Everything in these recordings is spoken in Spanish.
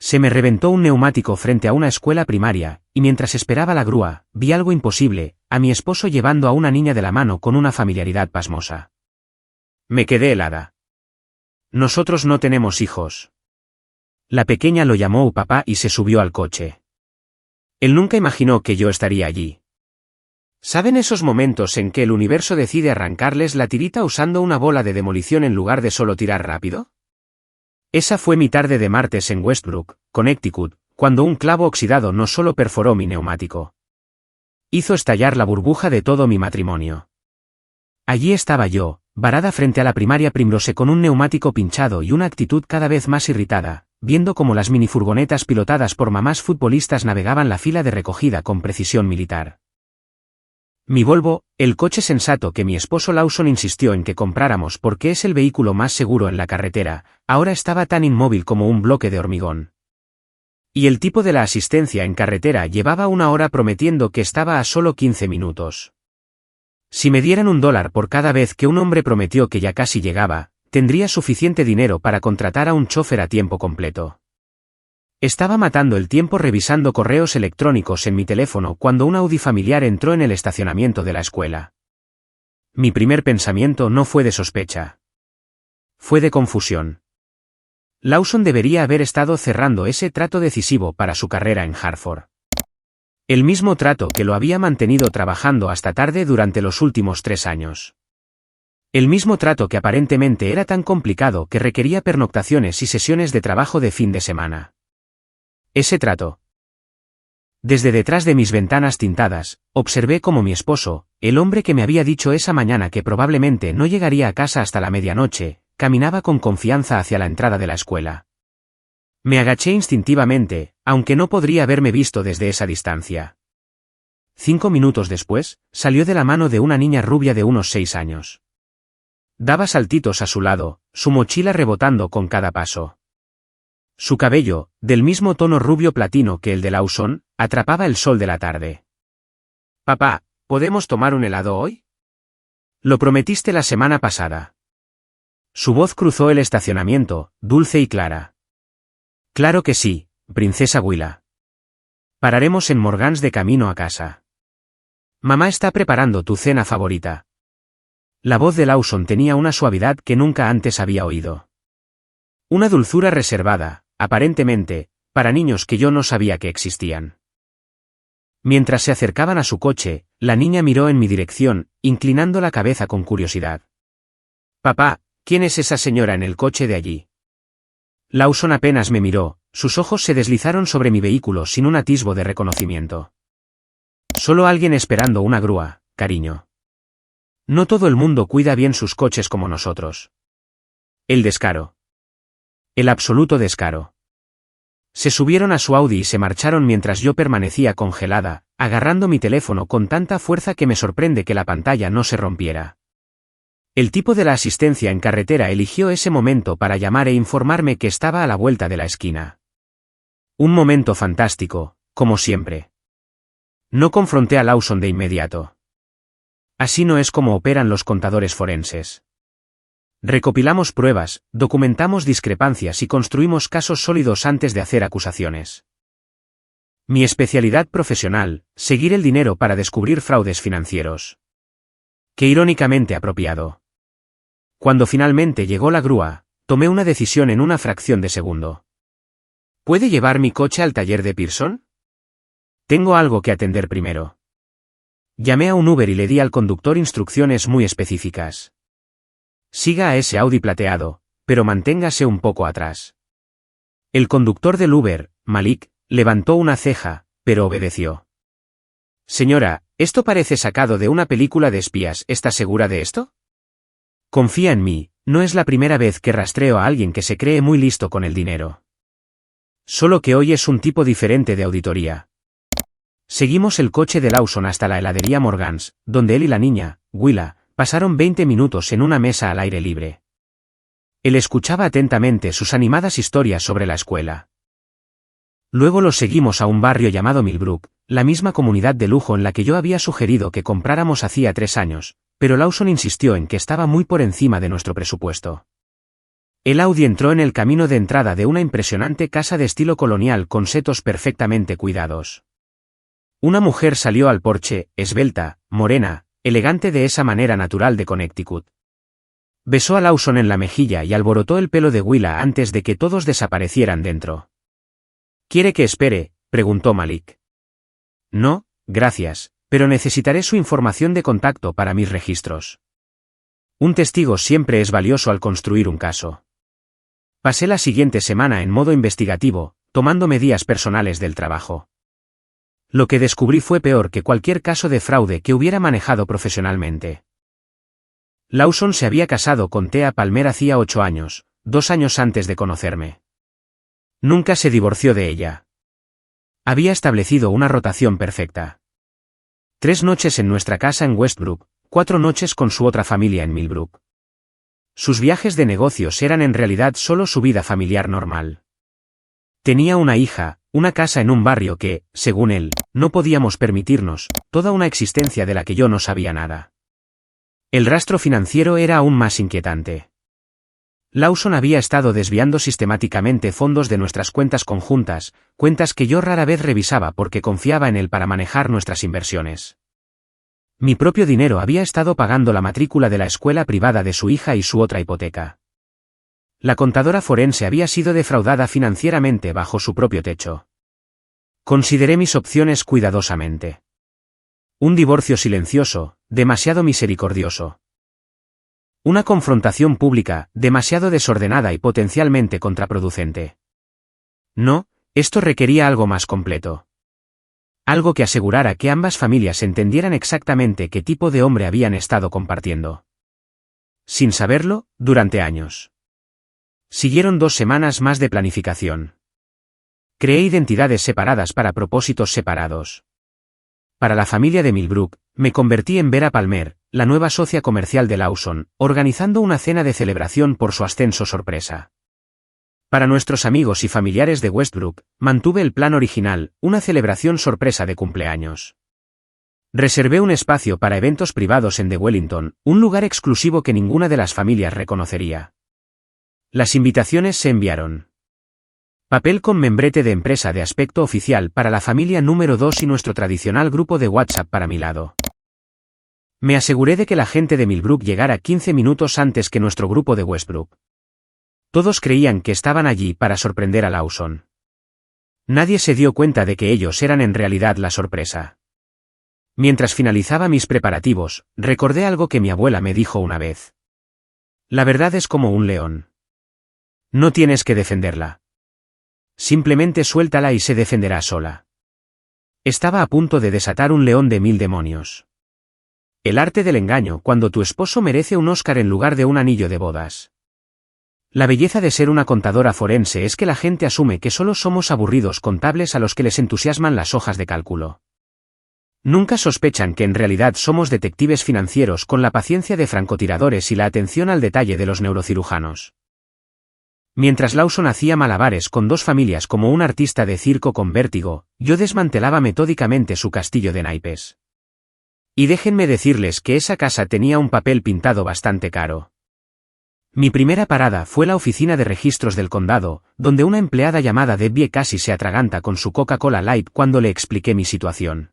Se me reventó un neumático frente a una escuela primaria, y mientras esperaba la grúa, vi algo imposible, a mi esposo llevando a una niña de la mano con una familiaridad pasmosa. Me quedé helada. Nosotros no tenemos hijos. La pequeña lo llamó papá y se subió al coche. Él nunca imaginó que yo estaría allí. ¿Saben esos momentos en que el universo decide arrancarles la tirita usando una bola de demolición en lugar de solo tirar rápido? Esa fue mi tarde de martes en Westbrook, Connecticut, cuando un clavo oxidado no solo perforó mi neumático. Hizo estallar la burbuja de todo mi matrimonio. Allí estaba yo, varada frente a la primaria Primrose con un neumático pinchado y una actitud cada vez más irritada, viendo cómo las minifurgonetas pilotadas por mamás futbolistas navegaban la fila de recogida con precisión militar. Mi Volvo, el coche sensato que mi esposo Lawson insistió en que compráramos porque es el vehículo más seguro en la carretera, ahora estaba tan inmóvil como un bloque de hormigón. Y el tipo de la asistencia en carretera llevaba una hora prometiendo que estaba a solo 15 minutos. Si me dieran $1 por cada vez que un hombre prometió que ya casi llegaba, tendría suficiente dinero para contratar a un chofer a tiempo completo. Estaba matando el tiempo revisando correos electrónicos en mi teléfono cuando un Audi familiar entró en el estacionamiento de la escuela. Mi primer pensamiento no fue de sospecha. Fue de confusión. Lawson debería haber estado cerrando ese trato decisivo para su carrera en Hartford. El mismo trato que lo había mantenido trabajando hasta tarde durante los últimos 3 años. El mismo trato que aparentemente era tan complicado que requería pernoctaciones y sesiones de trabajo de fin de semana. Ese trato. Desde detrás de mis ventanas tintadas, observé cómo mi esposo, el hombre que me había dicho esa mañana que probablemente no llegaría a casa hasta la medianoche, caminaba con confianza hacia la entrada de la escuela. Me agaché instintivamente, aunque no podría haberme visto desde esa distancia. 5 minutos después, salió de la mano de una niña rubia de unos 6 años. Daba saltitos a su lado, su mochila rebotando con cada paso. Su cabello, del mismo tono rubio platino que el de Lawson, atrapaba el sol de la tarde. «Papá, ¿podemos tomar un helado hoy? Lo prometiste la semana pasada». Su voz cruzó el estacionamiento, dulce y clara. «Claro que sí, princesa Willa. Pararemos en Morgans de camino a casa. Mamá está preparando tu cena favorita». La voz de Lawson tenía una suavidad que nunca antes había oído. Una dulzura reservada, aparentemente, para niños que yo no sabía que existían. Mientras se acercaban a su coche, la niña miró en mi dirección, inclinando la cabeza con curiosidad. «Papá, ¿quién es esa señora en el coche de allí?» Lawson apenas me miró, sus ojos se deslizaron sobre mi vehículo sin un atisbo de reconocimiento. «Solo alguien esperando una grúa, cariño. No todo el mundo cuida bien sus coches como nosotros». El descaro. El absoluto descaro. Se subieron a su Audi y se marcharon mientras yo permanecía congelada, agarrando mi teléfono con tanta fuerza que me sorprende que la pantalla no se rompiera. El tipo de la asistencia en carretera eligió ese momento para llamar e informarme que estaba a la vuelta de la esquina. Un momento fantástico, como siempre. No confronté a Lawson de inmediato. Así no es como operan los contadores forenses. Recopilamos pruebas, documentamos discrepancias y construimos casos sólidos antes de hacer acusaciones. Mi especialidad profesional, seguir el dinero para descubrir fraudes financieros. Qué irónicamente apropiado. Cuando finalmente llegó la grúa, tomé una decisión en una fracción de segundo. ¿Puede llevar mi coche al taller de Pearson? Tengo algo que atender primero. Llamé a un Uber y le di al conductor instrucciones muy específicas. Siga a ese Audi plateado, pero manténgase un poco atrás. El conductor del Uber, Malik, levantó una ceja, pero obedeció. Señora, esto parece sacado de una película de espías, ¿está segura de esto? Confía en mí, no es la primera vez que rastreo a alguien que se cree muy listo con el dinero. Solo que hoy es un tipo diferente de auditoría. Seguimos el coche de Lawson hasta la heladería Morgans, donde él y la niña, Willa, pasaron 20 minutos en una mesa al aire libre. Él escuchaba atentamente sus animadas historias sobre la escuela. Luego los seguimos a un barrio llamado Millbrook, la misma comunidad de lujo en la que yo había sugerido que compráramos hacía 3 años, pero Lawson insistió en que estaba muy por encima de nuestro presupuesto. El Audi entró en el camino de entrada de una impresionante casa de estilo colonial con setos perfectamente cuidados. Una mujer salió al porche, esbelta, morena, elegante de esa manera natural de Connecticut. Besó a Lawson en la mejilla y alborotó el pelo de Willa antes de que todos desaparecieran dentro. ¿Quiere que espere?, preguntó Malik. No, gracias, pero necesitaré su información de contacto para mis registros. Un testigo siempre es valioso al construir un caso. Pasé la siguiente semana en modo investigativo, tomando medidas personales del trabajo. Lo que descubrí fue peor que cualquier caso de fraude que hubiera manejado profesionalmente. Lawson se había casado con Thea Palmer hacía 8 años, 2 años antes de conocerme. Nunca se divorció de ella. Había establecido una rotación perfecta. 3 noches en nuestra casa en Westbrook, 4 noches con su otra familia en Millbrook. Sus viajes de negocios eran en realidad solo su vida familiar normal. Tenía una hija, una casa en un barrio que, según él, no podíamos permitirnos, toda una existencia de la que yo no sabía nada. El rastro financiero era aún más inquietante. Lawson había estado desviando sistemáticamente fondos de nuestras cuentas conjuntas, cuentas que yo rara vez revisaba porque confiaba en él para manejar nuestras inversiones. Mi propio dinero había estado pagando la matrícula de la escuela privada de su hija y su otra hipoteca. La contadora forense había sido defraudada financieramente bajo su propio techo. Consideré mis opciones cuidadosamente. Un divorcio silencioso, demasiado misericordioso. Una confrontación pública, demasiado desordenada y potencialmente contraproducente. No, esto requería algo más completo. Algo que asegurara que ambas familias entendieran exactamente qué tipo de hombre habían estado compartiendo. Sin saberlo, durante años. Siguieron 2 semanas más de planificación. Creé identidades separadas para propósitos separados. Para la familia de Millbrook, me convertí en Vera Palmer, la nueva socia comercial de Lawson, organizando una cena de celebración por su ascenso sorpresa. Para nuestros amigos y familiares de Westbrook, mantuve el plan original, una celebración sorpresa de cumpleaños. Reservé un espacio para eventos privados en The Wellington, un lugar exclusivo que ninguna de las familias reconocería. Las invitaciones se enviaron. Papel con membrete de empresa de aspecto oficial para la familia número 2 y nuestro tradicional grupo de WhatsApp para mi lado. Me aseguré de que la gente de Millbrook llegara 15 minutos antes que nuestro grupo de Westbrook. Todos creían que estaban allí para sorprender a Lawson. Nadie se dio cuenta de que ellos eran en realidad la sorpresa. Mientras finalizaba mis preparativos, recordé algo que mi abuela me dijo una vez. La verdad es como un león. No tienes que defenderla. Simplemente suéltala y se defenderá sola. Estaba a punto de desatar un león de 1000 demonios. El arte del engaño cuando tu esposo merece un Oscar en lugar de un anillo de bodas. La belleza de ser una contadora forense es que la gente asume que solo somos aburridos contables a los que les entusiasman las hojas de cálculo. Nunca sospechan que en realidad somos detectives financieros con la paciencia de francotiradores y la atención al detalle de los neurocirujanos. Mientras Lawson hacía malabares con 2 familias como un artista de circo con vértigo, yo desmantelaba metódicamente su castillo de naipes. Y déjenme decirles que esa casa tenía un papel pintado bastante caro. Mi primera parada fue la oficina de registros del condado, donde una empleada llamada Debbie casi se atraganta con su Coca-Cola Light cuando le expliqué mi situación.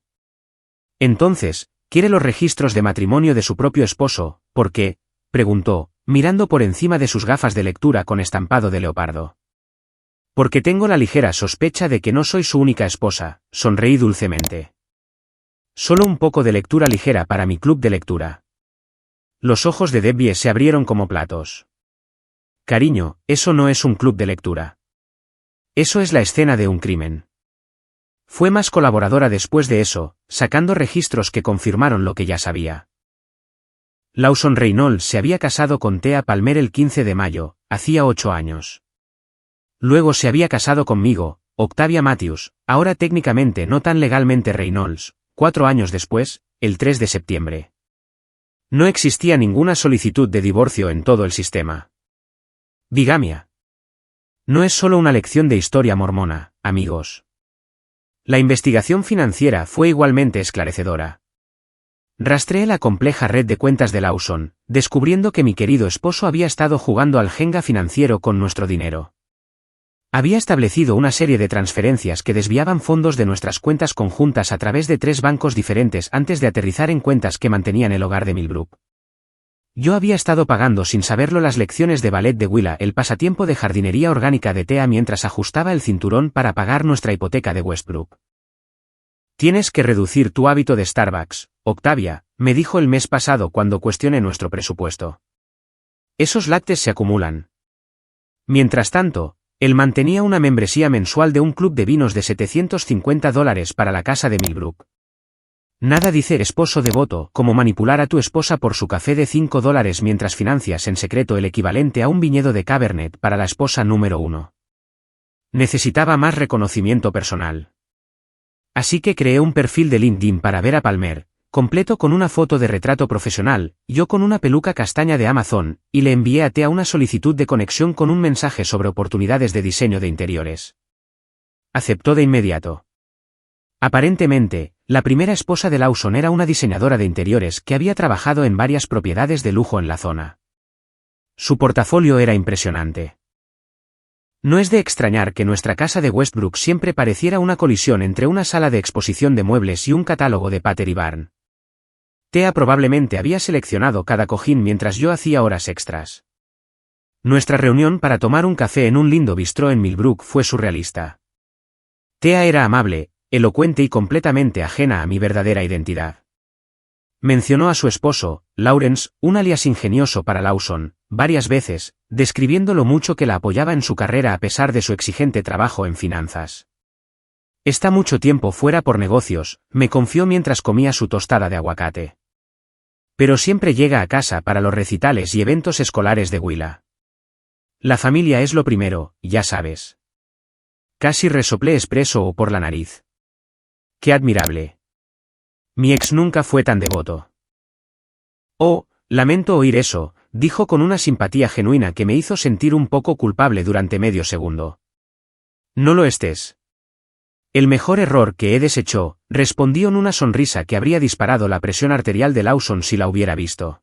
Entonces, ¿quiere los registros de matrimonio de su propio esposo? ¿Por qué?, preguntó, mirando por encima de sus gafas de lectura con estampado de leopardo. Porque tengo la ligera sospecha de que no soy su única esposa, sonreí dulcemente. Solo un poco de lectura ligera para mi club de lectura. Los ojos de Debbie se abrieron como platos. Cariño, eso no es un club de lectura. Eso es la escena de un crimen. Fue más colaboradora después de eso, sacando registros que confirmaron lo que ya sabía. Lawson Reynolds se había casado con Thea Palmer el 15 de mayo, hacía 8 años. Luego se había casado conmigo, Octavia Matthews, ahora técnicamente no tan legalmente Reynolds, 4 años después, el 3 de septiembre. No existía ninguna solicitud de divorcio en todo el sistema. Bigamia. No es solo una lección de historia mormona, amigos. La investigación financiera fue igualmente esclarecedora. Rastreé la compleja red de cuentas de Lawson, descubriendo que mi querido esposo había estado jugando al Jenga financiero con nuestro dinero. Había establecido una serie de transferencias que desviaban fondos de nuestras cuentas conjuntas a través de 3 bancos diferentes antes de aterrizar en cuentas que mantenían el hogar de Millbrook. Yo había estado pagando sin saberlo las lecciones de ballet de Willa, el pasatiempo de jardinería orgánica de Thea mientras ajustaba el cinturón para pagar nuestra hipoteca de Westbrook. Tienes que reducir tu hábito de Starbucks, Octavia, me dijo el mes pasado cuando cuestioné nuestro presupuesto. Esos lácteos se acumulan. Mientras tanto, él mantenía una membresía mensual de un club de vinos de $750 para la casa de Millbrook. Nada dice esposo devoto como manipular a tu esposa por su café de $5 mientras financias en secreto el equivalente a un viñedo de Cabernet para la esposa número 1. Necesitaba más reconocimiento personal. Así que creé un perfil de LinkedIn para ver a Palmer, completo con una foto de retrato profesional, yo con una peluca castaña de Amazon, y le envié a Thea una solicitud de conexión con un mensaje sobre oportunidades de diseño de interiores. Aceptó de inmediato. Aparentemente, la primera esposa de Lawson era una diseñadora de interiores que había trabajado en varias propiedades de lujo en la zona. Su portafolio era impresionante. No es de extrañar que nuestra casa de Westbrook siempre pareciera una colisión entre una sala de exposición de muebles y un catálogo de Pottery Barn. Thea probablemente había seleccionado cada cojín mientras yo hacía horas extras. Nuestra reunión para tomar un café en un lindo bistró en Millbrook fue surrealista. Thea era amable, elocuente y completamente ajena a mi verdadera identidad. Mencionó a su esposo, Lawrence, un alias ingenioso para Lawson, varias veces, describiendo lo mucho que la apoyaba en su carrera a pesar de su exigente trabajo en finanzas. Está mucho tiempo fuera por negocios, me confió mientras comía su tostada de aguacate. Pero siempre llega a casa para los recitales y eventos escolares de Willa. La familia es lo primero, ya sabes. Casi resoplé espresso por la nariz. ¡Qué admirable! Mi ex nunca fue tan devoto. Oh, lamento oír eso, dijo con una simpatía genuina que me hizo sentir un poco culpable durante medio segundo. No lo estés. El mejor error que he deshecho, respondió en una sonrisa que habría disparado la presión arterial de Lawson si la hubiera visto.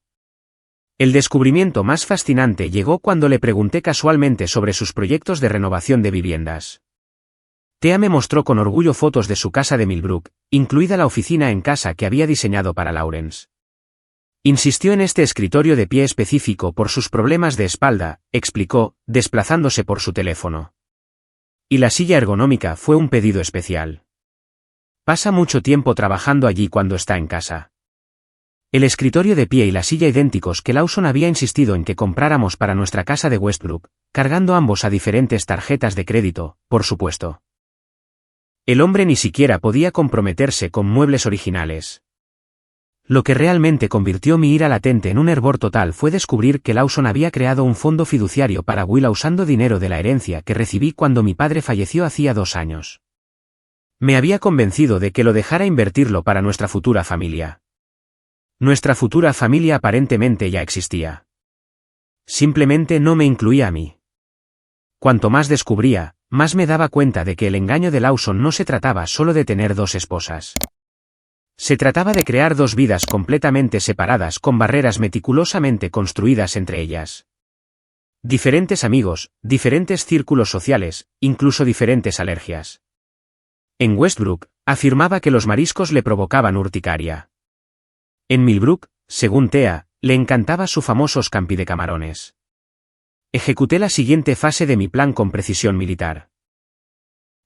El descubrimiento más fascinante llegó cuando le pregunté casualmente sobre sus proyectos de renovación de viviendas. Thea me mostró con orgullo fotos de su casa de Millbrook, incluida la oficina en casa que había diseñado para Lawrence. Insistió en este escritorio de pie específico por sus problemas de espalda, explicó, desplazándose por su teléfono. Y la silla ergonómica fue un pedido especial. Pasa mucho tiempo trabajando allí cuando está en casa. El escritorio de pie y la silla idénticos que Lawson había insistido en que compráramos para nuestra casa de Westbrook, cargando ambos a diferentes tarjetas de crédito, por supuesto. El hombre ni siquiera podía comprometerse con muebles originales. Lo que realmente convirtió mi ira latente en un hervor total fue descubrir que Lawson había creado un fondo fiduciario para Willa usando dinero de la herencia que recibí cuando mi padre falleció hacía 2 años. Me había convencido de que lo dejara invertirlo para nuestra futura familia. Nuestra futura familia aparentemente ya existía. Simplemente no me incluía a mí. Cuanto más descubría, más me daba cuenta de que el engaño de Lawson no se trataba solo de tener 2 esposas. Se trataba de crear 2 vidas completamente separadas con barreras meticulosamente construidas entre ellas. Diferentes amigos, diferentes círculos sociales, incluso diferentes alergias. En Westbrook, afirmaba que los mariscos le provocaban urticaria. En Millbrook, según Thea, le encantaba su famoso scampi de camarones. Ejecuté la siguiente fase de mi plan con precisión militar.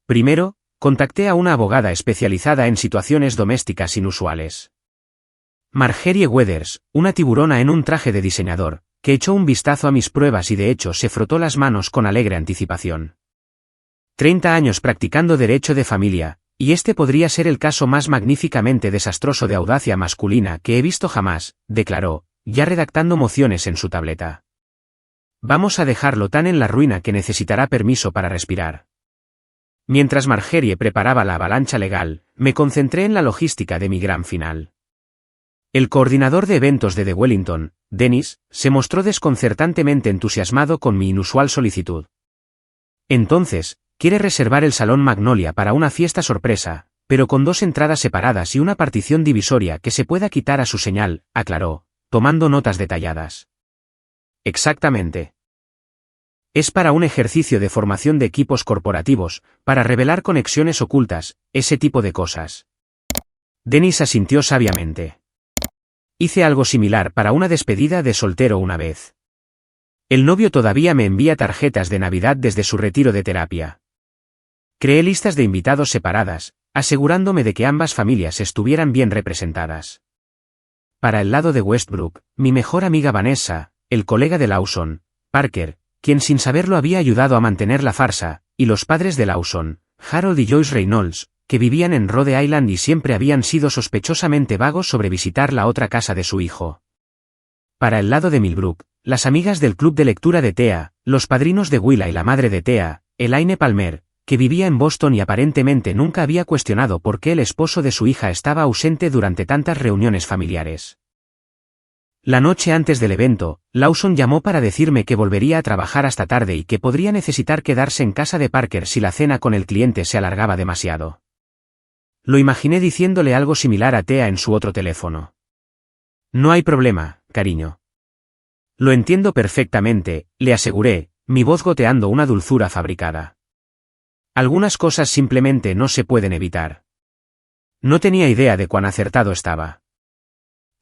Primero, contacté a una abogada especializada en situaciones domésticas inusuales. Margerie Weathers, una tiburona en un traje de diseñador, que echó un vistazo a mis pruebas y de hecho se frotó las manos con alegre anticipación. 30 años practicando derecho de familia, y este podría ser el caso más magníficamente desastroso de audacia masculina que he visto jamás, declaró, ya redactando mociones en su tableta. Vamos a dejarlo tan en la ruina que necesitará permiso para respirar. Mientras Margerie preparaba la avalancha legal, me concentré en la logística de mi gran final. El coordinador de eventos de The Wellington, Dennis, se mostró desconcertantemente entusiasmado con mi inusual solicitud. Entonces, quiere reservar el Salón Magnolia para una fiesta sorpresa, pero con 2 entradas separadas y una partición divisoria que se pueda quitar a su señal, aclaró, tomando notas detalladas. Exactamente. Es para un ejercicio de formación de equipos corporativos, para revelar conexiones ocultas, ese tipo de cosas. Dennis asintió sabiamente. Hice algo similar para una despedida de soltero una vez. El novio todavía me envía tarjetas de Navidad desde su retiro de terapia. Creé listas de invitados separadas, asegurándome de que ambas familias estuvieran bien representadas. Para el lado de Westbrook, mi mejor amiga Vanessa, el colega de Lawson, Parker, quien sin saberlo había ayudado a mantener la farsa, y los padres de Lawson, Harold y Joyce Reynolds, que vivían en Rhode Island y siempre habían sido sospechosamente vagos sobre visitar la otra casa de su hijo. Para el lado de Millbrook, las amigas del club de lectura de Thea, los padrinos de Willa y la madre de Thea, Elaine Palmer, que vivía en Boston y aparentemente nunca había cuestionado por qué el esposo de su hija estaba ausente durante tantas reuniones familiares. La noche antes del evento, Lawson llamó para decirme que volvería a trabajar hasta tarde y que podría necesitar quedarse en casa de Parker si la cena con el cliente se alargaba demasiado. Lo imaginé diciéndole algo similar a Thea en su otro teléfono. No hay problema, cariño. Lo entiendo perfectamente, le aseguré, mi voz goteando una dulzura fabricada. Algunas cosas simplemente no se pueden evitar. No tenía idea de cuán acertado estaba.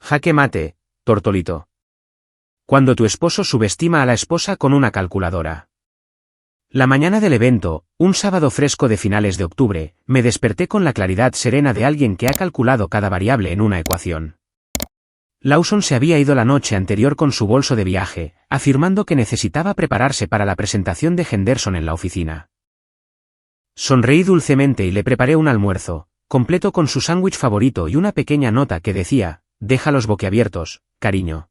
Jaque mate, Tortolito. Cuando tu esposo subestima a la esposa con una calculadora. La mañana del evento, un sábado fresco de finales de octubre, me desperté con la claridad serena de alguien que ha calculado cada variable en una ecuación. Lawson se había ido la noche anterior con su bolso de viaje, afirmando que necesitaba prepararse para la presentación de Henderson en la oficina. Sonreí dulcemente y le preparé un almuerzo, completo con su sándwich favorito y una pequeña nota que decía, déjalos boquiabiertos, cariño.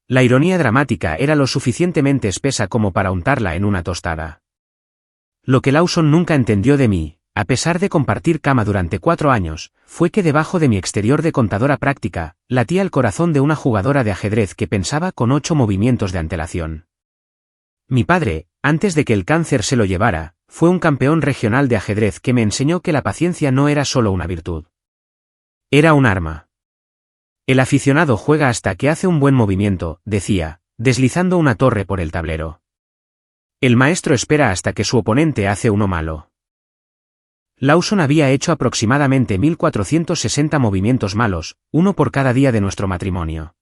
La ironía dramática era lo suficientemente espesa como para untarla en una tostada. Lo que Lawson nunca entendió de mí, a pesar de compartir cama durante 4 años, fue que debajo de mi exterior de contadora práctica, latía el corazón de una jugadora de ajedrez que pensaba con 8 movimientos de antelación. Mi padre, antes de que el cáncer se lo llevara, fue un campeón regional de ajedrez que me enseñó que la paciencia no era solo una virtud. Era un arma. El aficionado juega hasta que hace un buen movimiento, decía, deslizando una torre por el tablero. El maestro espera hasta que su oponente hace uno malo. Lawson había hecho aproximadamente 1460 movimientos malos, uno por cada día de nuestro matrimonio.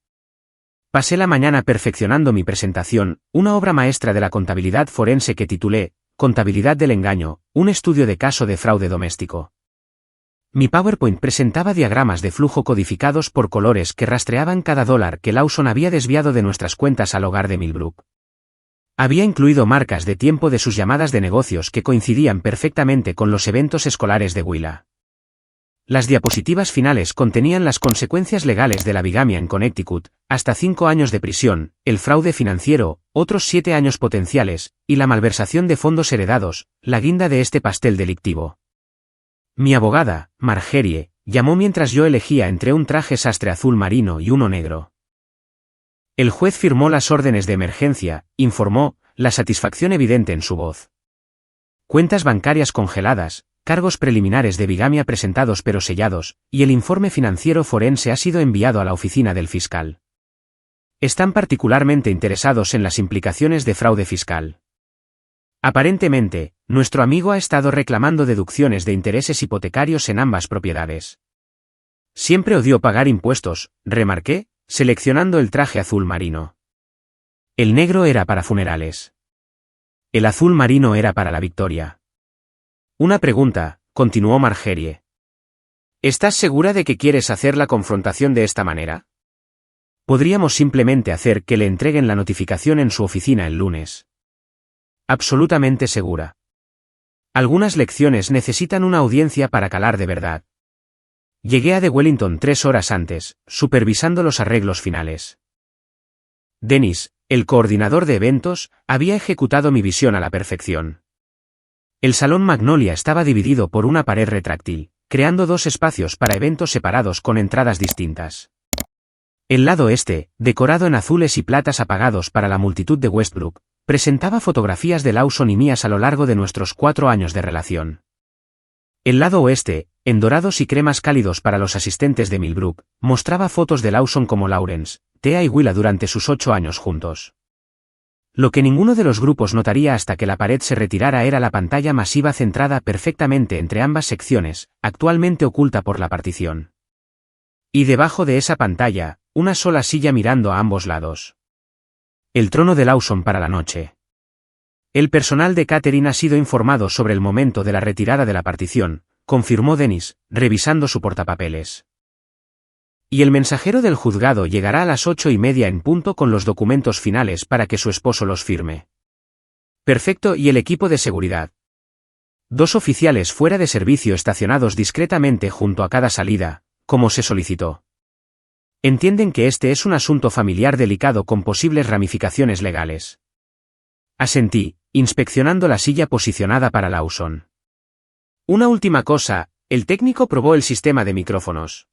Pasé la mañana perfeccionando mi presentación, una obra maestra de la contabilidad forense que titulé, Contabilidad del engaño, un estudio de caso de fraude doméstico. Mi PowerPoint presentaba diagramas de flujo codificados por colores que rastreaban cada dólar que Lawson había desviado de nuestras cuentas al hogar de Millbrook. Había incluido marcas de tiempo de sus llamadas de negocios que coincidían perfectamente con los eventos escolares de Willa. Las diapositivas finales contenían las consecuencias legales de la bigamia en Connecticut, hasta 5 años de prisión, el fraude financiero, otros 7 años potenciales, y la malversación de fondos heredados, la guinda de este pastel delictivo. Mi abogada, Margerie, llamó mientras yo elegía entre un traje sastre azul marino y uno negro. El juez firmó las órdenes de emergencia, informó, la satisfacción evidente en su voz. Cuentas bancarias congeladas, cargos preliminares de bigamia presentados pero sellados, y el informe financiero forense ha sido enviado a la oficina del fiscal. Están particularmente interesados en las implicaciones de fraude fiscal. Aparentemente, nuestro amigo ha estado reclamando deducciones de intereses hipotecarios en ambas propiedades. Siempre odió pagar impuestos, remarqué, seleccionando el traje azul marino. El negro era para funerales. El azul marino era para la victoria. Una pregunta, continuó Margerie. ¿Estás segura de que quieres hacer la confrontación de esta manera? Podríamos simplemente hacer que le entreguen la notificación en su oficina el lunes. Absolutamente segura. Algunas lecciones necesitan una audiencia para calar de verdad. Llegué a The Wellington 3 horas antes, supervisando los arreglos finales. Dennis, el coordinador de eventos, había ejecutado mi visión a la perfección. El salón Magnolia estaba dividido por una pared retráctil, creando 2 espacios para eventos separados con entradas distintas. El lado este, decorado en azules y platas apagados para la multitud de Westbrook, presentaba fotografías de Lawson y mías a lo largo de nuestros 4 años de relación. El lado oeste, en dorados y cremas cálidos para los asistentes de Millbrook, mostraba fotos de Lawson como Lawrence, Thea y Willa durante sus 8 años juntos. Lo que ninguno de los grupos notaría hasta que la pared se retirara era la pantalla masiva centrada perfectamente entre ambas secciones, actualmente oculta por la partición. Y debajo de esa pantalla, una sola silla mirando a ambos lados. El trono de Lawson para la noche. El personal de catering ha sido informado sobre el momento de la retirada de la partición, confirmó Dennis, revisando su portapapeles. Y el mensajero del juzgado llegará a las 8:30 en punto con los documentos finales para que su esposo los firme. Perfecto. ¿Y el equipo de seguridad? 2 oficiales fuera de servicio estacionados discretamente junto a cada salida, como se solicitó. Entienden que este es un asunto familiar delicado con posibles ramificaciones legales. Asentí, inspeccionando la silla posicionada para Lawson. Una última cosa, el técnico probó el sistema de micrófonos.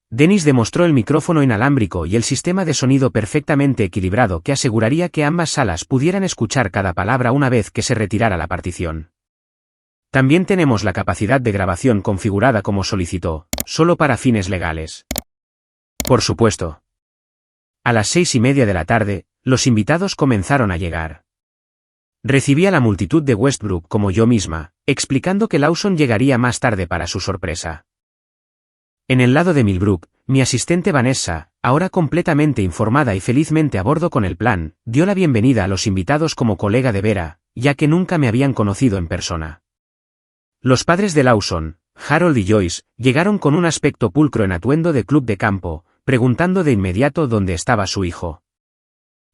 Dennis demostró el micrófono inalámbrico y el sistema de sonido perfectamente equilibrado que aseguraría que ambas salas pudieran escuchar cada palabra una vez que se retirara la partición. También tenemos la capacidad de grabación configurada como solicitó, solo para fines legales. Por supuesto. A las 6:30 de la tarde, los invitados comenzaron a llegar. Recibí a la multitud de Westbrook como yo misma, explicando que Lawson llegaría más tarde para su sorpresa. En el lado de Millbrook, mi asistente Vanessa, ahora completamente informada y felizmente a bordo con el plan, dio la bienvenida a los invitados como colega de Vera, ya que nunca me habían conocido en persona. Los padres de Lawson, Harold y Joyce, llegaron con un aspecto pulcro en atuendo de club de campo, preguntando de inmediato dónde estaba su hijo.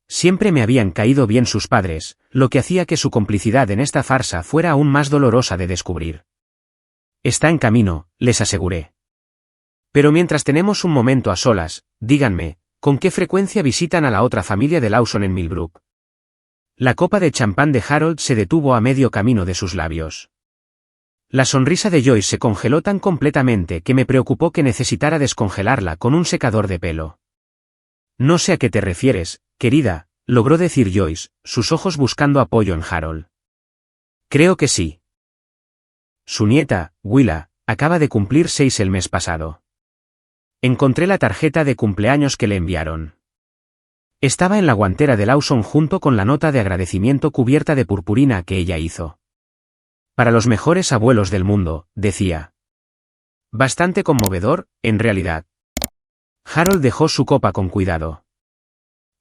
Siempre me habían caído bien sus padres, lo que hacía que su complicidad en esta farsa fuera aún más dolorosa de descubrir. Está en camino, les aseguré. Pero mientras tenemos un momento a solas, díganme, ¿con qué frecuencia visitan a la otra familia de Lawson en Millbrook? La copa de champán de Harold se detuvo a medio camino de sus labios. La sonrisa de Joyce se congeló tan completamente que me preocupó que necesitara descongelarla con un secador de pelo. No sé a qué te refieres, querida, logró decir Joyce, sus ojos buscando apoyo en Harold. Creo que sí. Su nieta, Willa, acaba de cumplir 6 el mes pasado. Encontré la tarjeta de cumpleaños que le enviaron. Estaba en la guantera de Lawson junto con la nota de agradecimiento cubierta de purpurina que ella hizo. Para los mejores abuelos del mundo, decía. Bastante conmovedor, en realidad. Harold dejó su copa con cuidado.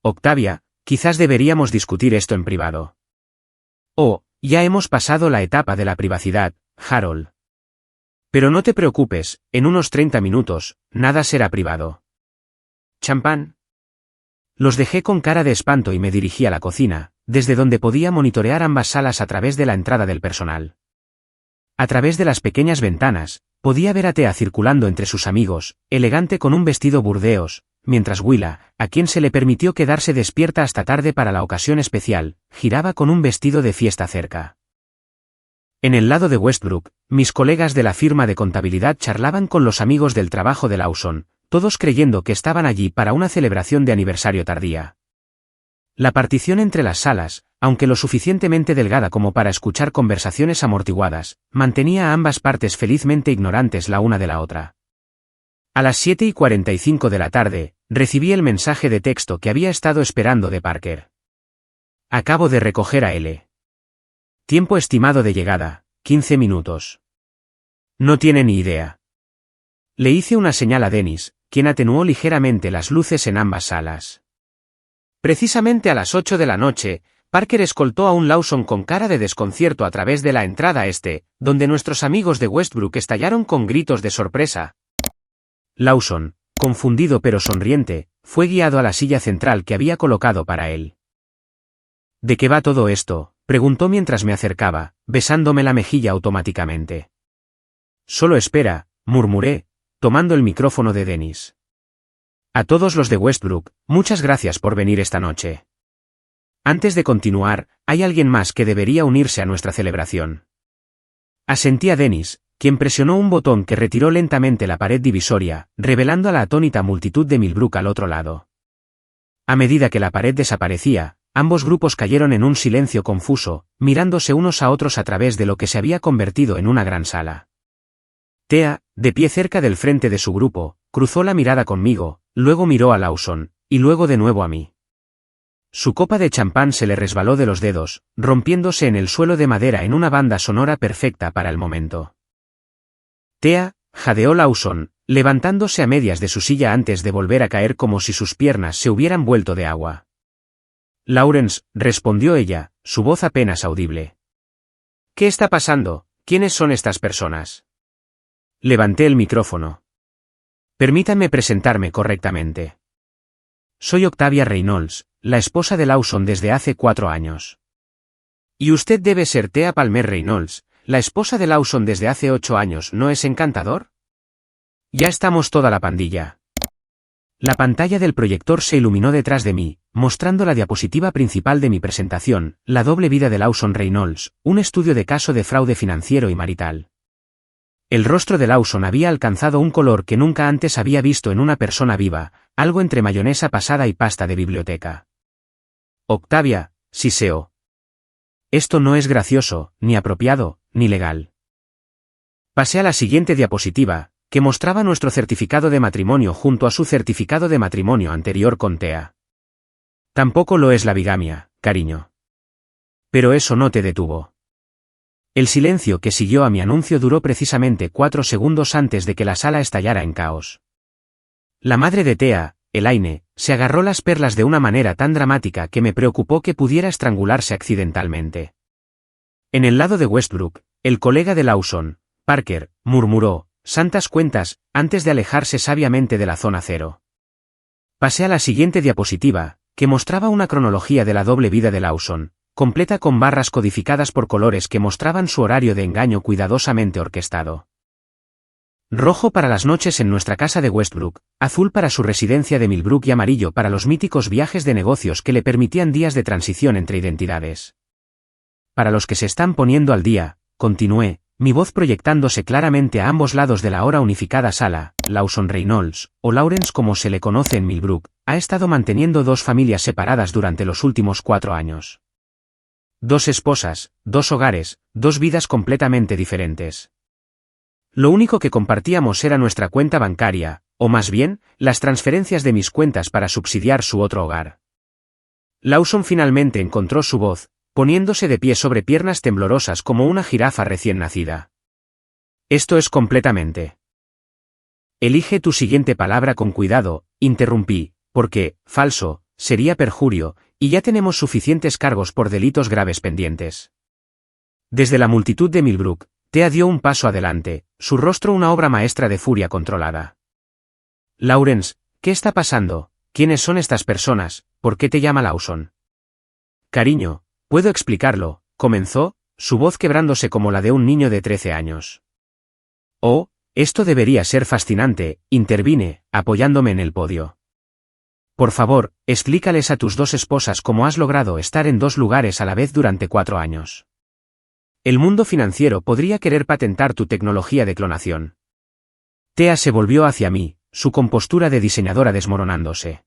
Octavia, quizás deberíamos discutir esto en privado. Oh, ya hemos pasado la etapa de la privacidad, Harold. Pero no te preocupes, en unos 30 minutos, nada será privado. ¿Champán? Los dejé con cara de espanto y me dirigí a la cocina, desde donde podía monitorear ambas salas a través de la entrada del personal. A través de las pequeñas ventanas, podía ver a Thea circulando entre sus amigos, elegante con un vestido burdeos, mientras Willa, a quien se le permitió quedarse despierta hasta tarde para la ocasión especial, giraba con un vestido de fiesta cerca. En el lado de Westbrook, mis colegas de la firma de contabilidad charlaban con los amigos del trabajo de Lawson, todos creyendo que estaban allí para una celebración de aniversario tardía. La partición entre las salas, aunque lo suficientemente delgada como para escuchar conversaciones amortiguadas, mantenía a ambas partes felizmente ignorantes la una de la otra. A las 7:45 de la tarde, recibí el mensaje de texto que había estado esperando de Parker. Acabo de recoger a L. Tiempo estimado de llegada, 15 minutos. No tiene ni idea. Le hice una señal a Dennis, quien atenuó ligeramente las luces en ambas salas. Precisamente a las 8 de la noche, Parker escoltó a un Lawson con cara de desconcierto a través de la entrada este, donde nuestros amigos de Westbrook estallaron con gritos de sorpresa. Lawson, confundido pero sonriente, fue guiado a la silla central que había colocado para él. ¿De qué va todo esto?, preguntó mientras me acercaba, besándome la mejilla automáticamente. Solo espera, murmuré, tomando el micrófono de Dennis. A todos los de Westbrook, muchas gracias por venir esta noche. Antes de continuar, hay alguien más que debería unirse a nuestra celebración. Asentí a Dennis, quien presionó un botón que retiró lentamente la pared divisoria, revelando a la atónita multitud de Millbrook al otro lado. A medida que la pared desaparecía, ambos grupos cayeron en un silencio confuso, mirándose unos a otros a través de lo que se había convertido en una gran sala. Thea, de pie cerca del frente de su grupo, cruzó la mirada conmigo, luego miró a Lawson, y luego de nuevo a mí. Su copa de champán se le resbaló de los dedos, rompiéndose en el suelo de madera en una banda sonora perfecta para el momento. Thea, jadeó Lawson, levantándose a medias de su silla antes de volver a caer como si sus piernas se hubieran vuelto de agua. Lawrence, respondió ella, su voz apenas audible. ¿Qué está pasando? ¿Quiénes son estas personas? Levanté el micrófono. Permítanme presentarme correctamente. Soy Octavia Reynolds, la esposa de Lawson desde hace 4 años. Y usted debe ser Thea Palmer Reynolds, la esposa de Lawson desde hace 8 años, ¿no es encantador? Ya estamos toda la pandilla. La pantalla del proyector se iluminó detrás de mí, mostrando la diapositiva principal de mi presentación, La doble vida de Lawson Reynolds, un estudio de caso de fraude financiero y marital. El rostro de Lawson había alcanzado un color que nunca antes había visto en una persona viva, algo entre mayonesa pasada y pasta de biblioteca. Octavia, siseó. Esto no es gracioso, ni apropiado, ni legal. Pasé a la siguiente diapositiva, que mostraba nuestro certificado de matrimonio junto a su certificado de matrimonio anterior con Thea. Tampoco lo es la bigamia, cariño. Pero eso no te detuvo. El silencio que siguió a mi anuncio duró precisamente 4 segundos antes de que la sala estallara en caos. La madre de Thea, Elaine, se agarró las perlas de una manera tan dramática que me preocupó que pudiera estrangularse accidentalmente. En el lado de Westbrook, el colega de Lawson, Parker, murmuró, «Santas cuentas», antes de alejarse sabiamente de la zona cero. Pasé a la siguiente diapositiva, que mostraba una cronología de la doble vida de Lawson, completa con barras codificadas por colores que mostraban su horario de engaño cuidadosamente orquestado. Rojo para las noches en nuestra casa de Westbrook, azul para su residencia de Millbrook y amarillo para los míticos viajes de negocios que le permitían días de transición entre identidades. Para los que se están poniendo al día, continué, mi voz proyectándose claramente a ambos lados de la ahora unificada sala, Lawson Reynolds, o Lawrence como se le conoce en Millbrook, ha estado manteniendo 2 familias separadas durante los últimos 4 años. 2 esposas, 2 hogares, 2 vidas completamente diferentes. Lo único que compartíamos era nuestra cuenta bancaria, o más bien, las transferencias de mis cuentas para subsidiar su otro hogar. Lawson finalmente encontró su voz, poniéndose de pie sobre piernas temblorosas como una jirafa recién nacida. Esto es completamente. Elige tu siguiente palabra con cuidado, interrumpí, porque, falso, sería perjurio, y ya tenemos suficientes cargos por delitos graves pendientes. Desde la multitud de Millbrook, Thea dio un paso adelante, su rostro una obra maestra de furia controlada. Lawrence, ¿qué está pasando? ¿Quiénes son estas personas? ¿Por qué te llama Lawson? Cariño, puedo explicarlo, comenzó, su voz quebrándose como la de un niño de 13 años. Oh, esto debería ser fascinante, intervine, apoyándome en el podio. Por favor, explícales a tus 2 esposas cómo has logrado estar en 2 lugares a la vez durante 4 años. El mundo financiero podría querer patentar tu tecnología de clonación. Thea se volvió hacia mí, su compostura de diseñadora desmoronándose.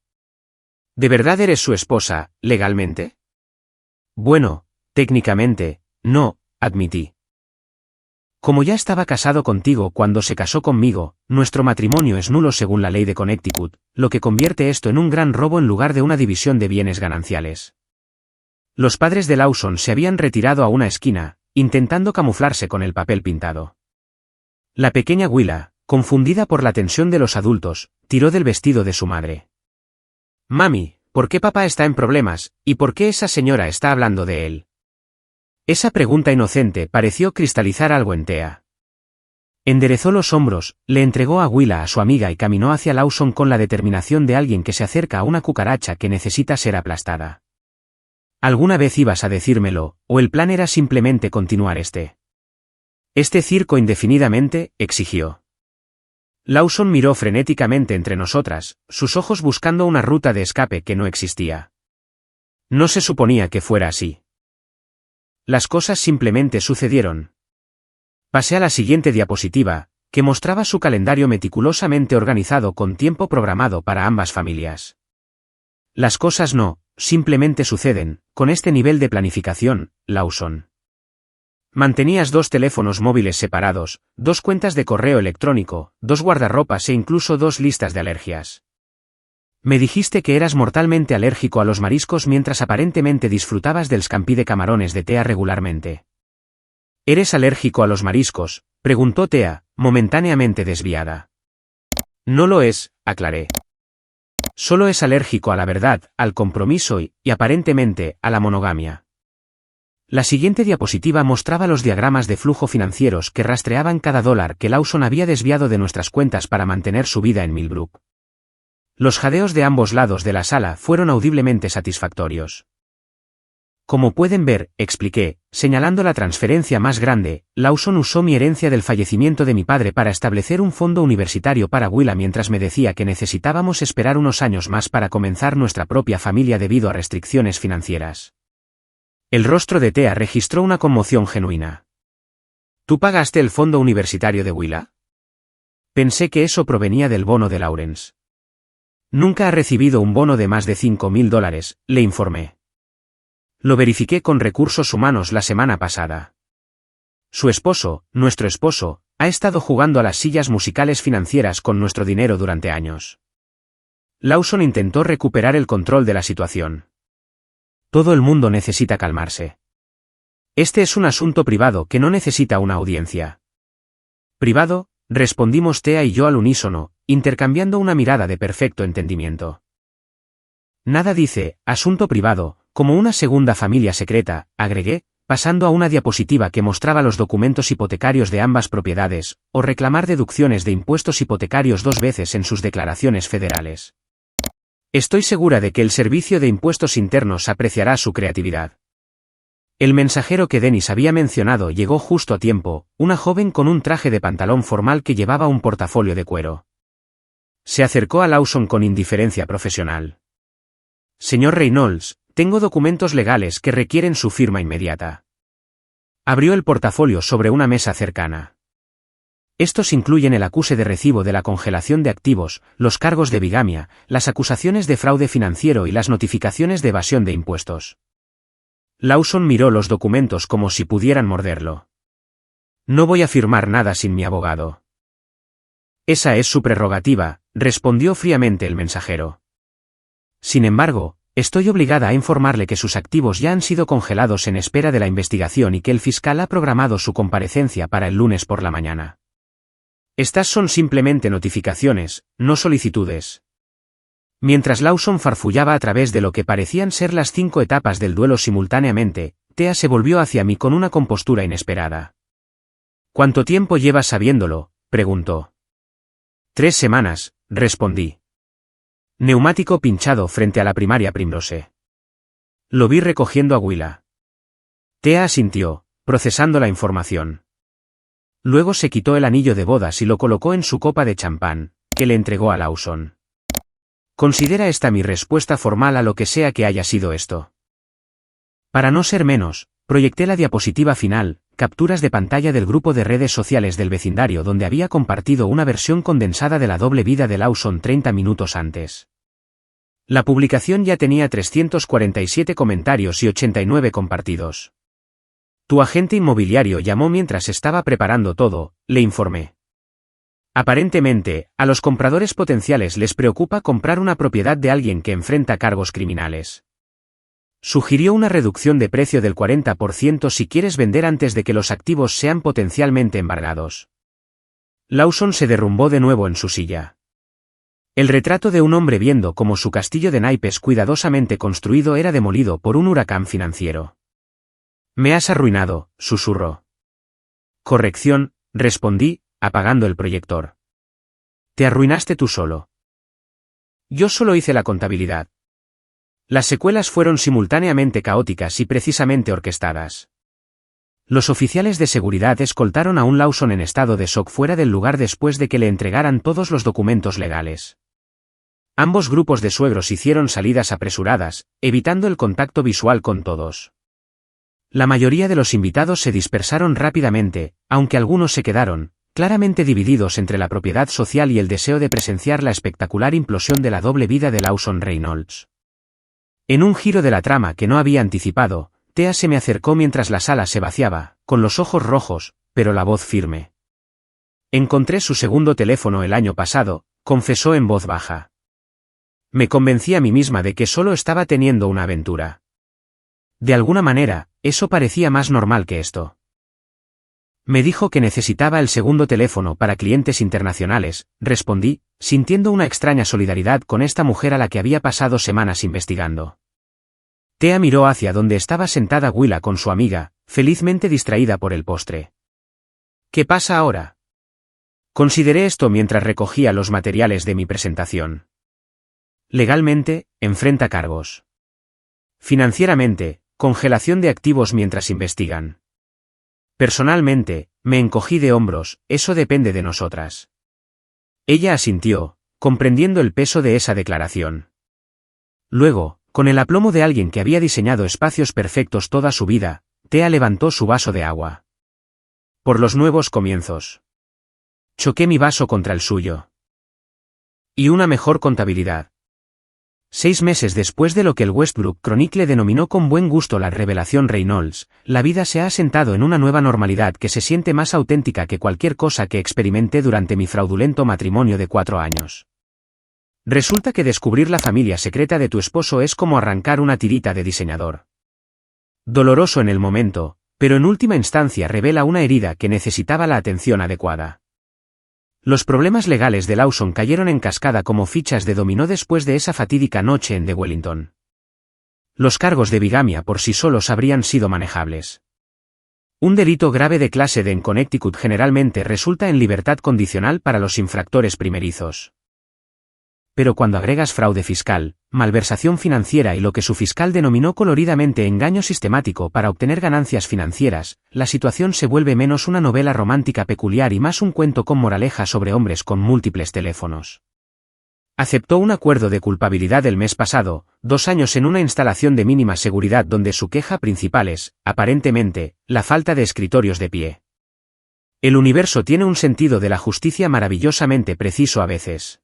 ¿De verdad eres su esposa, legalmente? Bueno, técnicamente, no, admití. Como ya estaba casado contigo cuando se casó conmigo, nuestro matrimonio es nulo según la ley de Connecticut, lo que convierte esto en un gran robo en lugar de una división de bienes gananciales. Los padres de Lawson se habían retirado a una esquina, intentando camuflarse con el papel pintado. La pequeña Willa, confundida por la tensión de los adultos, tiró del vestido de su madre. Mami, ¿por qué papá está en problemas, y por qué esa señora está hablando de él? Esa pregunta inocente pareció cristalizar algo en Thea. Enderezó los hombros, le entregó a Willa a su amiga y caminó hacia Lawson con la determinación de alguien que se acerca a una cucaracha que necesita ser aplastada. ¿Alguna vez ibas a decírmelo, o el plan era simplemente continuar este circo indefinidamente?, exigió. Lawson miró frenéticamente entre nosotras, sus ojos buscando una ruta de escape que no existía. No se suponía que fuera así. Las cosas simplemente sucedieron. Pasé a la siguiente diapositiva, que mostraba su calendario meticulosamente organizado con tiempo programado para ambas familias. Las cosas no, simplemente suceden, con este nivel de planificación, Lawson. Mantenías 2 teléfonos móviles separados, 2 cuentas de correo electrónico, 2 guardarropas e incluso 2 listas de alergias. Me dijiste que eras mortalmente alérgico a los mariscos mientras aparentemente disfrutabas del scampi de camarones de Thea regularmente. ¿Eres alérgico a los mariscos?, preguntó Thea, momentáneamente desviada. No lo es, aclaré. Solo es alérgico a la verdad, al compromiso y, aparentemente, a la monogamia. La siguiente diapositiva mostraba los diagramas de flujo financieros que rastreaban cada dólar que Lawson había desviado de nuestras cuentas para mantener su vida en Millbrook. Los jadeos de ambos lados de la sala fueron audiblemente satisfactorios. Como pueden ver, expliqué, señalando la transferencia más grande, Lawson usó mi herencia del fallecimiento de mi padre para establecer un fondo universitario para Willa mientras me decía que necesitábamos esperar unos años más para comenzar nuestra propia familia debido a restricciones financieras. El rostro de Thea registró una conmoción genuina. ¿Tú pagaste el fondo universitario de Willa? Pensé que eso provenía del bono de Lawrence. Nunca ha recibido un bono de más de $5.000, le informé. Lo verifiqué con recursos humanos la semana pasada. Su esposo, nuestro esposo, ha estado jugando a las sillas musicales financieras con nuestro dinero durante años. Lawson intentó recuperar el control de la situación. Todo el mundo necesita calmarse. Este es un asunto privado que no necesita una audiencia. ¿Privado?, respondimos Thea y yo al unísono, intercambiando una mirada de perfecto entendimiento. Nada dice, asunto privado, como una segunda familia secreta, agregué, pasando a una diapositiva que mostraba los documentos hipotecarios de ambas propiedades, o reclamar deducciones de impuestos hipotecarios 2 veces en sus declaraciones federales. Estoy segura de que el Servicio de Impuestos Internos apreciará su creatividad. El mensajero que Dennis había mencionado llegó justo a tiempo, una joven con un traje de pantalón formal que llevaba un portafolio de cuero. Se acercó a Lawson con indiferencia profesional. Señor Reynolds, tengo documentos legales que requieren su firma inmediata. Abrió el portafolio sobre una mesa cercana. Estos incluyen el acuse de recibo de la congelación de activos, los cargos de bigamia, las acusaciones de fraude financiero y las notificaciones de evasión de impuestos. Lawson miró los documentos como si pudieran morderlo. No voy a firmar nada sin mi abogado. Esa es su prerrogativa, respondió fríamente el mensajero. Sin embargo, estoy obligada a informarle que sus activos ya han sido congelados en espera de la investigación y que el fiscal ha programado su comparecencia para el lunes por la mañana. Estas son simplemente notificaciones, no solicitudes. Mientras Lawson farfullaba a través de lo que parecían ser las 5 etapas del duelo simultáneamente, Thea se volvió hacia mí con una compostura inesperada. ¿Cuánto tiempo llevas sabiéndolo?, preguntó. 3 semanas, respondí. Neumático pinchado frente a la primaria Primrose. Lo vi recogiendo a Willa. Thea asintió, procesando la información. Luego se quitó el anillo de bodas y lo colocó en su copa de champán, que le entregó a Lawson. Considera esta mi respuesta formal a lo que sea que haya sido esto. Para no ser menos, proyecté la diapositiva final, capturas de pantalla del grupo de redes sociales del vecindario donde había compartido una versión condensada de la doble vida de Lawson 30 minutos antes. La publicación ya tenía 347 comentarios y 89 compartidos. Tu agente inmobiliario llamó mientras estaba preparando todo, le informé. Aparentemente, a los compradores potenciales les preocupa comprar una propiedad de alguien que enfrenta cargos criminales. Sugirió una reducción de precio del 40% si quieres vender antes de que los activos sean potencialmente embargados. Lawson se derrumbó de nuevo en su silla. El retrato de un hombre viendo cómo su castillo de naipes cuidadosamente construido era demolido por un huracán financiero. Me has arruinado, susurró. Corrección, respondí, apagando el proyector. Te arruinaste tú solo. Yo solo hice la contabilidad. Las secuelas fueron simultáneamente caóticas y precisamente orquestadas. Los oficiales de seguridad escoltaron a un Lawson en estado de shock fuera del lugar después de que le entregaran todos los documentos legales. Ambos grupos de suegros hicieron salidas apresuradas, evitando el contacto visual con todos. La mayoría de los invitados se dispersaron rápidamente, aunque algunos se quedaron, claramente divididos entre la propiedad social y el deseo de presenciar la espectacular implosión de la doble vida de Lawson Reynolds. En un giro de la trama que no había anticipado, Thea se me acercó mientras la sala se vaciaba, con los ojos rojos, pero la voz firme. Encontré su segundo teléfono el año pasado, confesó en voz baja. Me convencí a mí misma de que solo estaba teniendo una aventura. De alguna manera, eso parecía más normal que esto. Me dijo que necesitaba el segundo teléfono para clientes internacionales, respondí, sintiendo una extraña solidaridad con esta mujer a la que había pasado semanas investigando. Thea miró hacia donde estaba sentada Willa con su amiga, felizmente distraída por el postre. ¿Qué pasa ahora? Consideré esto mientras recogía los materiales de mi presentación. Legalmente, enfrenta cargos. Financieramente, congelación de activos mientras investigan. Personalmente, me encogí de hombros, eso depende de nosotras. Ella asintió, comprendiendo el peso de esa declaración. Luego, con el aplomo de alguien que había diseñado espacios perfectos toda su vida, Thea levantó su vaso de agua. Por los nuevos comienzos. Choqué mi vaso contra el suyo. Y una mejor contabilidad. 6 meses después de lo que el Westbrook Chronicle denominó con buen gusto la revelación Reynolds, la vida se ha asentado en una nueva normalidad que se siente más auténtica que cualquier cosa que experimenté durante mi fraudulento matrimonio de 4 años. Resulta que descubrir la familia secreta de tu esposo es como arrancar una tirita de diseñador. Doloroso en el momento, pero en última instancia revela una herida que necesitaba la atención adecuada. Los problemas legales de Lawson cayeron en cascada como fichas de dominó después de esa fatídica noche en The Wellington. Los cargos de bigamia por sí solos habrían sido manejables. Un delito grave de clase D en Connecticut generalmente resulta en libertad condicional para los infractores primerizos. Pero cuando agregas fraude fiscal, malversación financiera y lo que su fiscal denominó coloridamente engaño sistemático para obtener ganancias financieras, la situación se vuelve menos una novela romántica peculiar y más un cuento con moraleja sobre hombres con múltiples teléfonos. Aceptó un acuerdo de culpabilidad el mes pasado, 2 años en una instalación de mínima seguridad donde su queja principal es, aparentemente, la falta de escritorios de pie. El universo tiene un sentido de la justicia maravillosamente preciso a veces.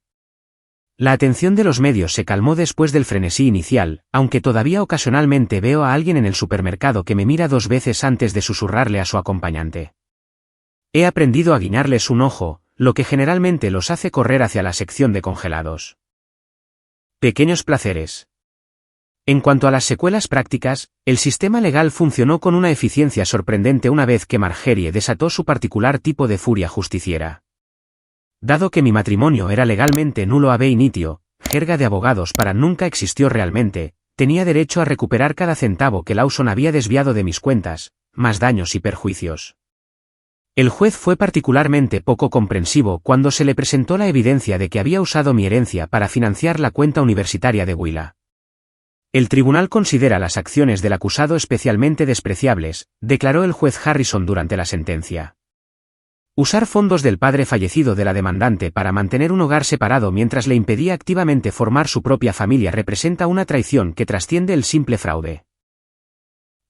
La atención de los medios se calmó después del frenesí inicial, aunque todavía ocasionalmente veo a alguien en el supermercado que me mira 2 veces antes de susurrarle a su acompañante. He aprendido a guiñarles un ojo, lo que generalmente los hace correr hacia la sección de congelados. Pequeños placeres. En cuanto a las secuelas prácticas, el sistema legal funcionó con una eficiencia sorprendente una vez que Margerie desató su particular tipo de furia justiciera. Dado que mi matrimonio era legalmente nulo ab initio, jerga de abogados para nunca existió realmente, tenía derecho a recuperar cada centavo que Lawson había desviado de mis cuentas, más daños y perjuicios. El juez fue particularmente poco comprensivo cuando se le presentó la evidencia de que había usado mi herencia para financiar la cuenta universitaria de Willa. El tribunal considera las acciones del acusado especialmente despreciables, declaró el juez Harrison durante la sentencia. Usar fondos del padre fallecido de la demandante para mantener un hogar separado mientras le impedía activamente formar su propia familia representa una traición que trasciende el simple fraude.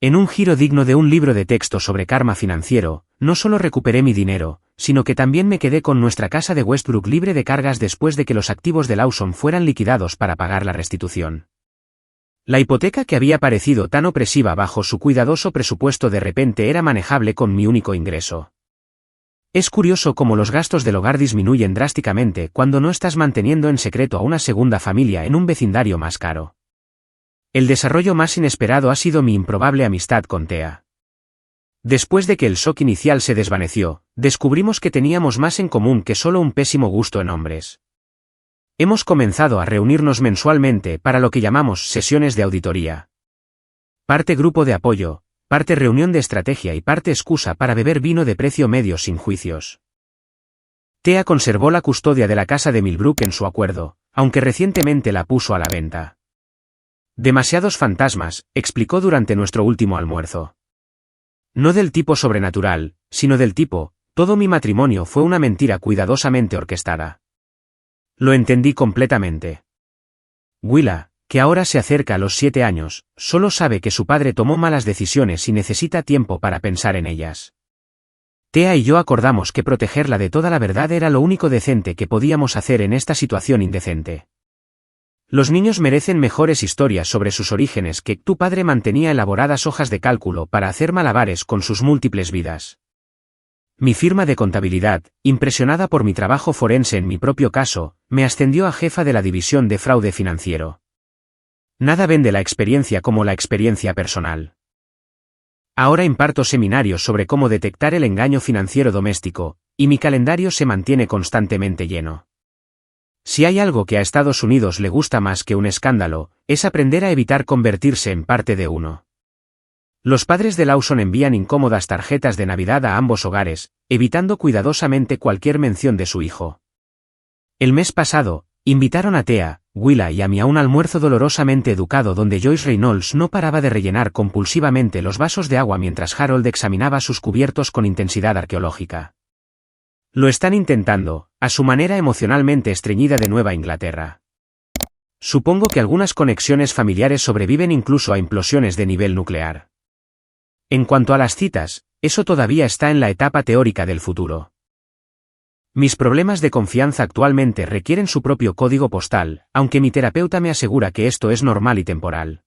En un giro digno de un libro de texto sobre karma financiero, no solo recuperé mi dinero, sino que también me quedé con nuestra casa de Westbrook libre de cargas después de que los activos de Lawson fueran liquidados para pagar la restitución. La hipoteca que había parecido tan opresiva bajo su cuidadoso presupuesto de repente era manejable con mi único ingreso. Es curioso cómo los gastos del hogar disminuyen drásticamente cuando no estás manteniendo en secreto a una segunda familia en un vecindario más caro. El desarrollo más inesperado ha sido mi improbable amistad con Thea. Después de que el shock inicial se desvaneció, descubrimos que teníamos más en común que solo un pésimo gusto en hombres. Hemos comenzado a reunirnos mensualmente para lo que llamamos sesiones de auditoría. Parte grupo de apoyo, parte reunión de estrategia y parte excusa para beber vino de precio medio sin juicios. Thea conservó la custodia de la casa de Millbrook en su acuerdo, aunque recientemente la puso a la venta. Demasiados fantasmas, explicó durante nuestro último almuerzo. No del tipo sobrenatural, sino del tipo, todo mi matrimonio fue una mentira cuidadosamente orquestada. Lo entendí completamente. Willa, que ahora se acerca a los 7 años, solo sabe que su padre tomó malas decisiones y necesita tiempo para pensar en ellas. Thea y yo acordamos que protegerla de toda la verdad era lo único decente que podíamos hacer en esta situación indecente. Los niños merecen mejores historias sobre sus orígenes que tu padre mantenía elaboradas hojas de cálculo para hacer malabares con sus múltiples vidas. Mi firma de contabilidad, impresionada por mi trabajo forense en mi propio caso, me ascendió a jefa de la división de fraude financiero. Nada vende la experiencia como la experiencia personal. Ahora imparto seminarios sobre cómo detectar el engaño financiero doméstico, y mi calendario se mantiene constantemente lleno. Si hay algo que a Estados Unidos le gusta más que un escándalo, es aprender a evitar convertirse en parte de uno. Los padres de Lawson envían incómodas tarjetas de Navidad a ambos hogares, evitando cuidadosamente cualquier mención de su hijo. El mes pasado, invitaron a Thea, Willa y a mí a un almuerzo dolorosamente educado donde Joyce Reynolds no paraba de rellenar compulsivamente los vasos de agua mientras Harold examinaba sus cubiertos con intensidad arqueológica. Lo están intentando, a su manera emocionalmente estreñida de Nueva Inglaterra. Supongo que algunas conexiones familiares sobreviven incluso a implosiones de nivel nuclear. En cuanto a las citas, eso todavía está en la etapa teórica del futuro. Mis problemas de confianza actualmente requieren su propio código postal, aunque mi terapeuta me asegura que esto es normal y temporal.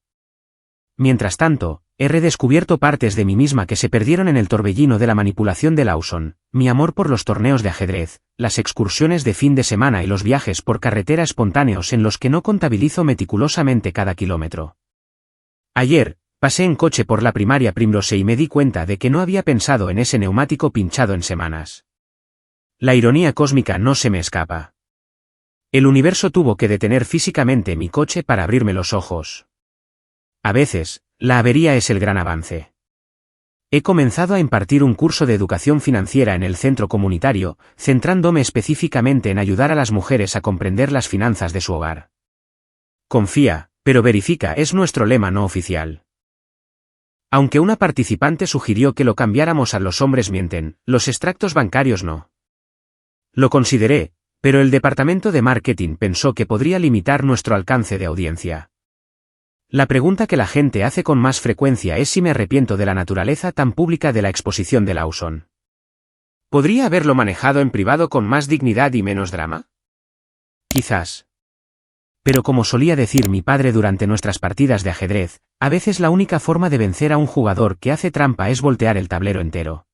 Mientras tanto, he redescubierto partes de mí misma que se perdieron en el torbellino de la manipulación de Lawson, mi amor por los torneos de ajedrez, las excursiones de fin de semana y los viajes por carretera espontáneos en los que no contabilizo meticulosamente cada kilómetro. Ayer, pasé en coche por la primaria Primrose y me di cuenta de que no había pensado en ese neumático pinchado en semanas. La ironía cósmica no se me escapa. El universo tuvo que detener físicamente mi coche para abrirme los ojos. A veces, la avería es el gran avance. He comenzado a impartir un curso de educación financiera en el centro comunitario, centrándome específicamente en ayudar a las mujeres a comprender las finanzas de su hogar. Confía, pero verifica es nuestro lema no oficial. Aunque una participante sugirió que lo cambiáramos a los hombres mienten, los extractos bancarios no. Lo consideré, pero el departamento de marketing pensó que podría limitar nuestro alcance de audiencia. La pregunta que la gente hace con más frecuencia es si me arrepiento de la naturaleza tan pública de la exposición de Lawson. ¿Podría haberlo manejado en privado con más dignidad y menos drama? Quizás. Pero como solía decir mi padre durante nuestras partidas de ajedrez, a veces la única forma de vencer a un jugador que hace trampa es voltear el tablero entero.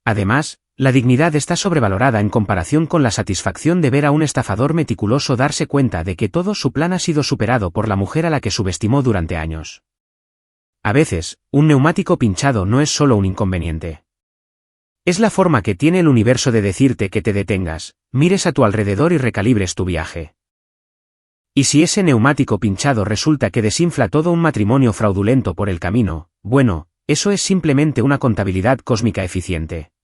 Además, la dignidad está sobrevalorada en comparación con la satisfacción de ver a un estafador meticuloso darse cuenta de que todo su plan ha sido superado por la mujer a la que subestimó durante años. A veces, un neumático pinchado no es solo un inconveniente. Es la forma que tiene el universo de decirte que te detengas, mires a tu alrededor y recalibres tu viaje. Y si ese neumático pinchado resulta que desinfla todo un matrimonio fraudulento por el camino, bueno, eso es simplemente una contabilidad cósmica eficiente.